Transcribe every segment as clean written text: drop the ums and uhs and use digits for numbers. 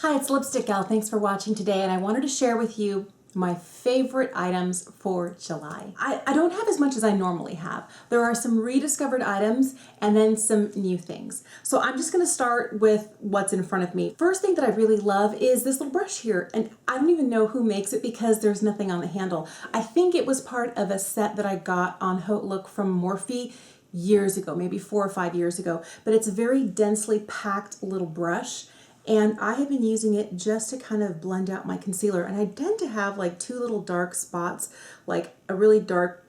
Hi, it's Lipstick Gal. Thanks for watching today, and I wanted to share with you my favorite items for July. I don't have as much as I normally have. There are some rediscovered items and then some new things. So I'm just gonna start with what's in front of me. First thing that I really love is this little brush here, and I don't even know who makes it because there's nothing on the handle. I think it was part of a set that I got on Haute Look from Morphe years ago, maybe 4 or 5 years ago, but it's a very densely packed little brush. And I have been using it just to kind of blend out my concealer. And I tend to have like two little dark spots, like a really dark,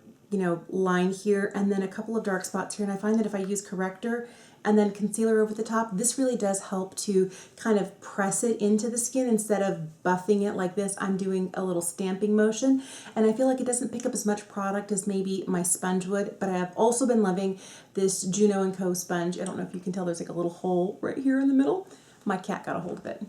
line here, and then a couple of dark spots here. And I find that if I use corrector and then concealer over the top, this really does help to kind of press it into the skin instead of buffing it like this. I'm doing a little stamping motion, and I feel like it doesn't pick up as much product as maybe my sponge would. But I have also been loving this Juno & Co. sponge. I don't know if you can tell, there's like a little hole right here in the middle. My cat got a hold of it.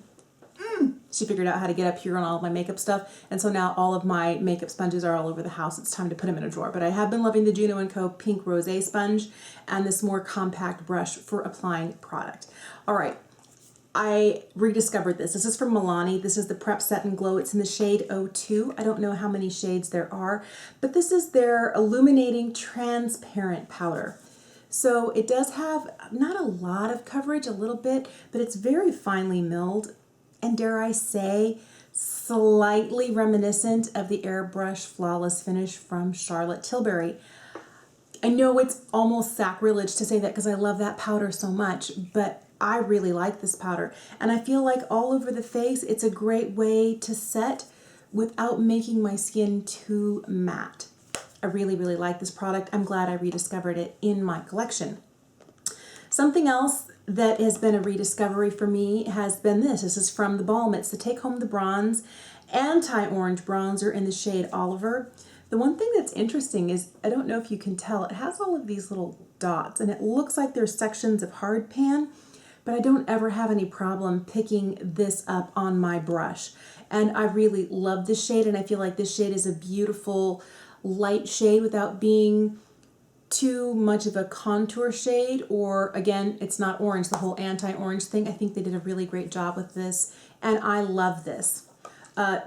She figured out how to get up here on all of my makeup stuff, and so now all of my makeup sponges are all over the house. It's time to put them in a drawer. But I have been loving the Juno & Co. Pink Rosé sponge and this more compact brush for applying product. All right, I rediscovered this. This is from Milani. This is the Prep Set and Glow. It's in the shade 02. I don't know how many shades there are, but this is their Illuminating Transparent Powder. So it does have not a lot of coverage, a little bit, but it's very finely milled, and dare I say, slightly reminiscent of the Airbrush Flawless Finish from Charlotte Tilbury. I know it's almost sacrilege to say that because I love that powder so much, but I really like this powder. And I feel like all over the face, it's a great way to set without making my skin too matte. I really, really like this product. I'm glad I rediscovered it in my collection. Something else that has been a rediscovery for me has been this. This is from the Balm. It's the Take Home the Bronze Anti-Orange Bronzer in the shade Oliver. The one thing that's interesting is, I don't know if you can tell, it has all of these little dots, and it looks like there's sections of hard pan, but I don't ever have any problem picking this up on my brush. And I really love this shade, and I feel like this shade is a beautiful light shade without being too much of a contour shade, or again, it's not orange, the whole anti-orange thing. I think they did a really great job with this, and I love this.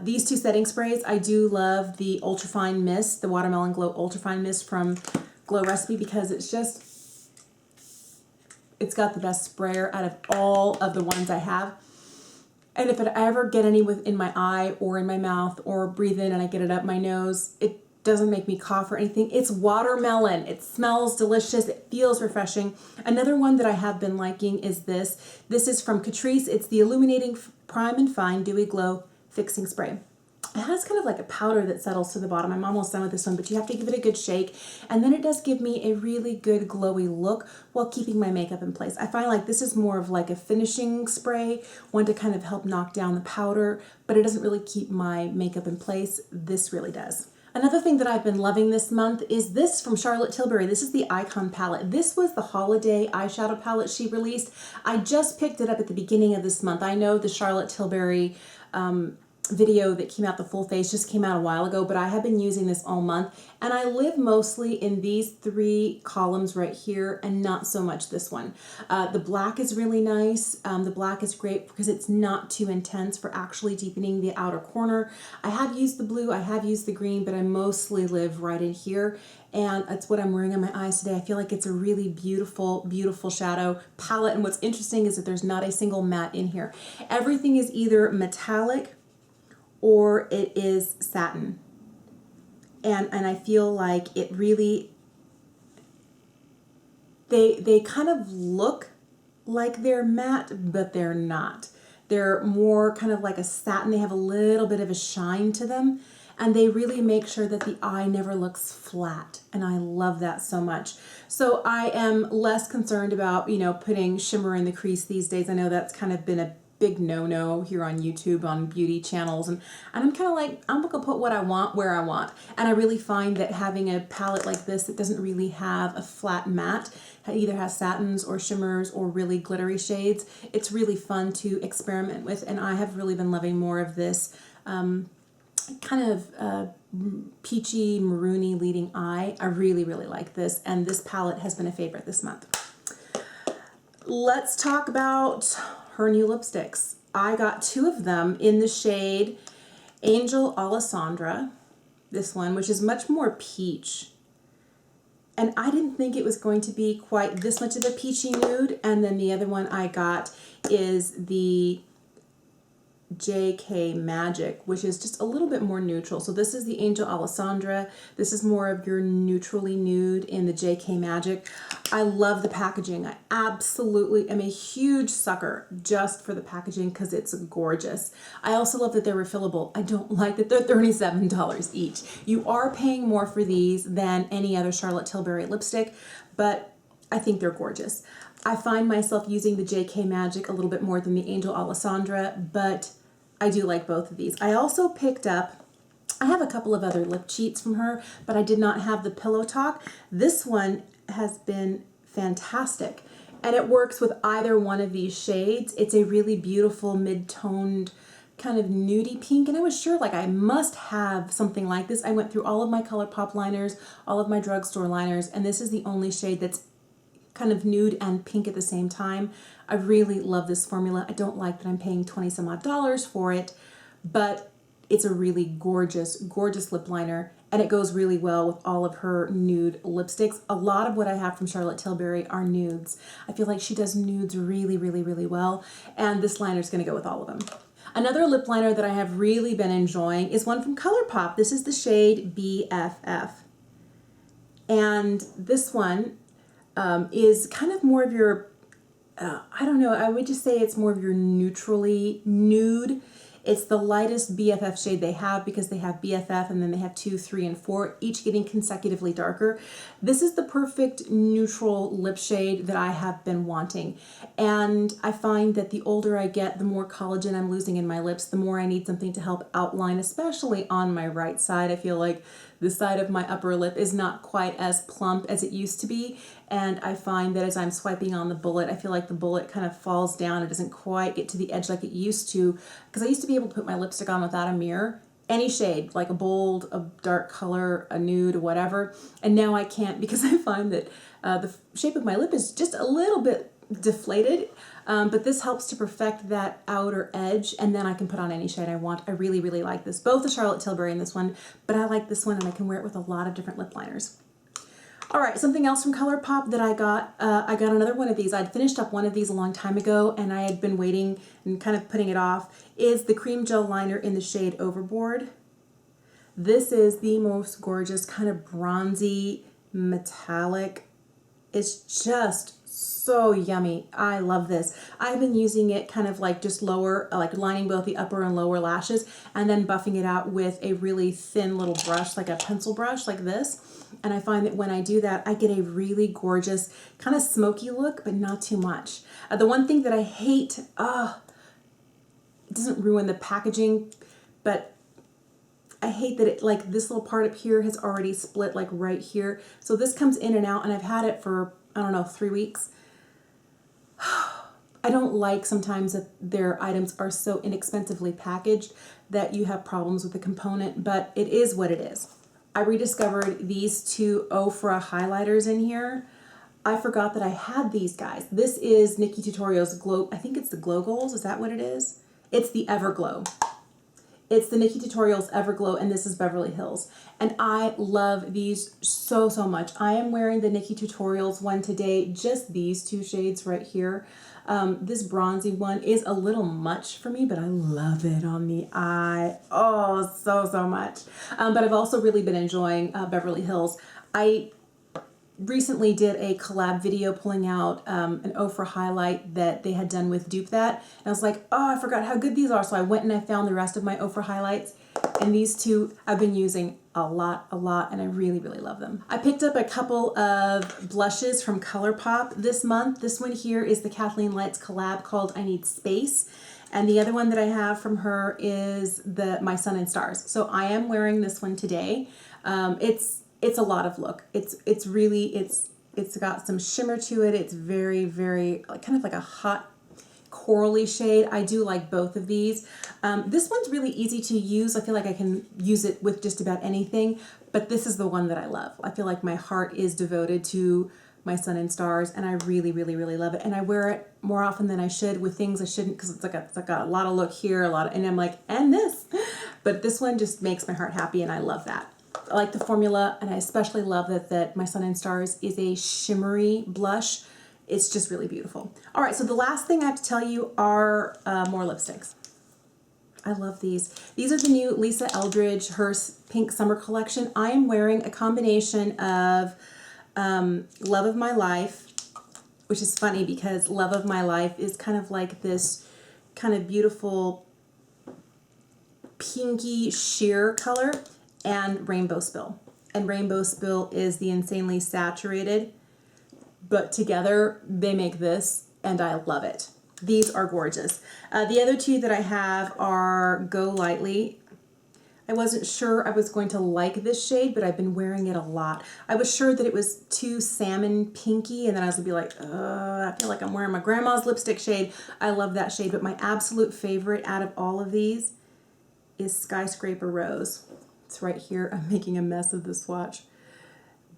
These two setting sprays, I do love the Ultrafine Mist, the Watermelon Glow Ultrafine Mist from Glow Recipe, because it's got the best sprayer out of all of the ones I have. And if I ever get any in my eye or in my mouth or breathe in and I get it up my nose, it doesn't make me cough or anything. It's watermelon. It smells delicious. It feels refreshing. Another one that I have been liking is this. This is from Catrice. It's the Illuminating Prime and Fine Dewy Glow Fixing Spray. It has kind of like a powder that settles to the bottom. I'm almost done with this one, but you have to give it a good shake. And then it does give me a really good glowy look while keeping my makeup in place. I find like this is more of like a finishing spray, one to kind of help knock down the powder, but it doesn't really keep my makeup in place. This really does. Another thing that I've been loving this month is this from Charlotte Tilbury. This is the Icon palette. This was the holiday eyeshadow palette she released. I just picked it up at the beginning of this month. I know the Charlotte Tilbury video that came out, the full face, just came out a while ago, but I have been using this all month, and I live mostly in these 3 columns right here and not so much this one. The black is really nice. The black is great because it's not too intense for actually deepening the outer corner. I have used the blue, I have used the green, but I mostly live right in here, and that's what I'm wearing on my eyes today. I feel like it's a really beautiful, beautiful shadow palette, and what's interesting is that there's not a single matte in here. Everything is either metallic or it is satin. And I feel like it really, they kind of look like they're matte, but they're not. They're more kind of like a satin. They have a little bit of a shine to them, and they really make sure that the eye never looks flat. And I love that so much. So I am less concerned about, putting shimmer in the crease these days. I know that's kind of been a big no-no here on YouTube, on beauty channels, and I'm kind of like, I'm gonna put what I want where I want. And I really find that having a palette like this that doesn't really have a flat matte, it either has satins or shimmers or really glittery shades, it's really fun to experiment with, and I have really been loving more of this kind of peachy, maroony leading eye. I really, really like this, and this palette has been a favorite this month. Let's talk about her new lipsticks. I got two of them in the shade Angel Allesandra, this one, which is much more peach. And I didn't think it was going to be quite this much of a peachy nude. And then the other one I got is the JK Magic, which is just a little bit more neutral. So this is the Angel Allesandra. This is more of your neutrally nude in the JK Magic. I love the packaging. I absolutely am a huge sucker just for the packaging because it's gorgeous. I also love that they're refillable. I don't like that they're $37 each. You are paying more for these than any other Charlotte Tilbury lipstick, but I think they're gorgeous. I find myself using the JK Magic a little bit more than the Angel Allesandra, but I do like both of these. I also picked up, I have a couple of other lip cheats from her, but I did not have the Pillowtalk. This one has been fantastic, and it works with either one of these shades. It's a really beautiful mid-toned kind of nudie pink, and I was sure like I must have something like this. I went through all of my Colourpop liners, all of my drugstore liners, and this is the only shade that's kind of nude and pink at the same time. I really love this formula. I don't like that I'm paying 20 some odd dollars for it, but it's a really gorgeous, gorgeous lip liner, and it goes really well with all of her nude lipsticks. A lot of what I have from Charlotte Tilbury are nudes. I feel like she does nudes really, really, really well, and this liner is going to go with all of them. Another lip liner that I have really been enjoying is one from Colourpop. This is the shade BFF, and this one is kind of more of your, I don't know, I would just say it's more of your neutrally nude. It's the lightest BFF shade they have because they have BFF and then they have 2, 3, and 4, each getting consecutively darker. This is the perfect neutral lip shade that I have been wanting. And I find that the older I get, the more collagen I'm losing in my lips, the more I need something to help outline, especially on my right side. I feel like the side of my upper lip is not quite as plump as it used to be. And I find that as I'm swiping on the bullet, I feel like the bullet kind of falls down. It doesn't quite get to the edge like it used to. Because I used to be able to put my lipstick on without a mirror. Any shade, like a bold, a dark color, a nude, whatever. And now I can't because I find that the shape of my lip is just a little bit deflated. But this helps to perfect that outer edge, and then I can put on any shade I want. I really, really like this. Both the Charlotte Tilbury and this one, but I like this one and I can wear it with a lot of different lip liners. All right, something else from Colourpop that I got another one of these. I'd finished up one of these a long time ago and I had been waiting and kind of putting it off, is the Cream Gel Liner in the shade Overboard. This is the most gorgeous kind of bronzy metallic. It's just so yummy. I love this. I've been using it kind of like just lower, like lining both the upper and lower lashes and then buffing it out with a really thin little brush, like a pencil brush like this. And I find that when I do that, I get a really gorgeous kind of smoky look, but not too much. The one thing that I hate, it doesn't ruin the packaging, but I hate that it, like this little part up here has already split like right here. So this comes in and out and I've had it for, I don't know, 3 weeks. I don't like sometimes that their items are so inexpensively packaged that you have problems with the component, but it is what it is. I rediscovered these two Ofra highlighters in here. I forgot that I had these guys. This is Nikki Tutorial's Glow, I think it's the Glow Goals, is that what it is? It's the Everglow. It's the Nikki Tutorials Everglow, and this is Beverly Hills. And I love these so, so much. I am wearing the Nikki Tutorials one today, just these two shades right here. This bronzy one is a little much for me, but I love it on the eye. Oh, so, so much. But I've also really been enjoying Beverly Hills. I recently did a collab video pulling out an Ofra highlight that they had done with Dupe That. And I was like, oh, I forgot how good these are. So I went and I found the rest of my Ofra highlights. And these two I've been using a lot, and I really, really love them. I picked up a couple of blushes from Colourpop this month. This one here is the Kathleen Lights collab called I Need Space. And the other one that I have from her is the My Sun and Stars. So I am wearing this one today. It's a lot of look. It's got some shimmer to it. It's very, very kind of like a hot corally shade. I do like both of these. This one's really easy to use. I feel like I can use it with just about anything, but this is the one that I love. I feel like my heart is devoted to my Sun and Stars, and I really, really, really love it. And I wear it more often than I should with things I shouldn't, because it's like a lot of look here, and I'm like, and this. But this one just makes my heart happy, and I love that. I like the formula, and I especially love that my Sun and Stars is a shimmery blush. It's just really beautiful. All right, so the last thing I have to tell you are more lipsticks. I love these. These are the new Lisa Eldridge, her Pink Summer Collection. I am wearing a combination of Love of My Life, which is funny because Love of My Life is kind of like this kind of beautiful pinky sheer color, and Rainbow Spill. And Rainbow Spill is the insanely saturated, but together they make this, and I love it. These are gorgeous. The other two that I have are Go Lightly. I wasn't sure I was going to like this shade, but I've been wearing it a lot. I was sure that it was too salmon pinky, and then I was gonna be like, I feel like I'm wearing my grandma's lipstick shade. I love that shade, but my absolute favorite out of all of these is Skyscraper Rose. It's right here. I'm making a mess of the swatch.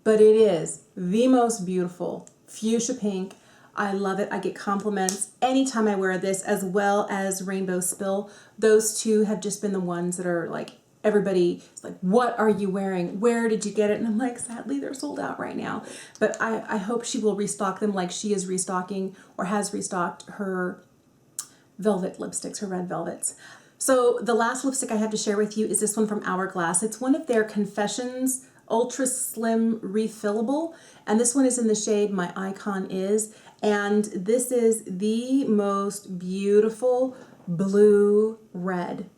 But it is the most beautiful fuchsia pink. I love it. I get compliments anytime I wear this, as well as Rainbow Spill. Those two have just been the ones that are like, everybody is like, what are you wearing? Where did you get it? And I'm like, sadly, they're sold out right now. But I hope she will restock them like she is restocking, or has restocked, her velvet lipsticks, her red velvets. So the last lipstick I have to share with you is this one from Hourglass. It's one of their Confessions Ultra Slim Refillable, and this one is in the shade My Icon Is, and this is the most beautiful blue red.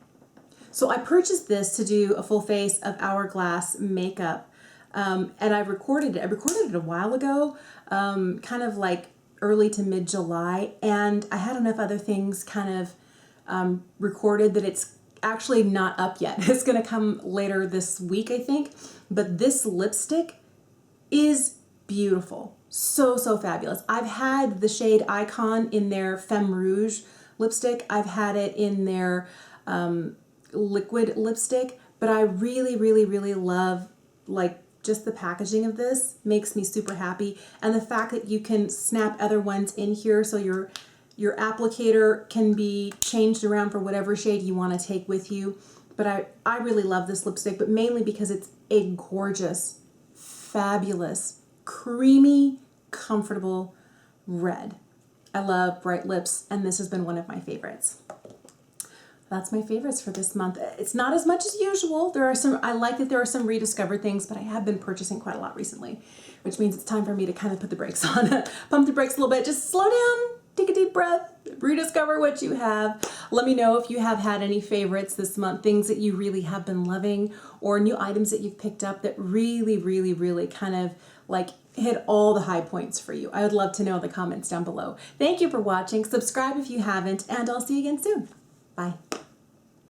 So I purchased this to do a full face of Hourglass makeup, and I recorded it. I recorded it a while ago, kind of like early to mid-July, and I had enough other things kind of recorded that it's actually not up yet. It's going to come later this week, I think. But this lipstick is beautiful. So, so fabulous. I've had the shade Icon in their Femme Rouge lipstick. I've had it in their liquid lipstick. But I really, really, really love, like, just the packaging of this makes me super happy. And the fact that you can snap other ones in here, so your applicator can be changed around for whatever shade you want to take with you. But I really love this lipstick, but mainly because it's a gorgeous, fabulous, creamy, comfortable red. I love bright lips, and this has been one of my favorites. That's my favorites for this month. It's not as much as usual. I like that there are some rediscovered things, but I have been purchasing quite a lot recently, which means it's time for me to kind of put the brakes on. Pump the brakes a little bit, just slow down. Take a deep breath, rediscover what you have. Let me know if you have had any favorites this month, things that you really have been loving, or new items that you've picked up that really, really, really kind of like hit all the high points for you. I would love to know in the comments down below. Thank you for watching. Subscribe if you haven't, and I'll see you again soon. Bye.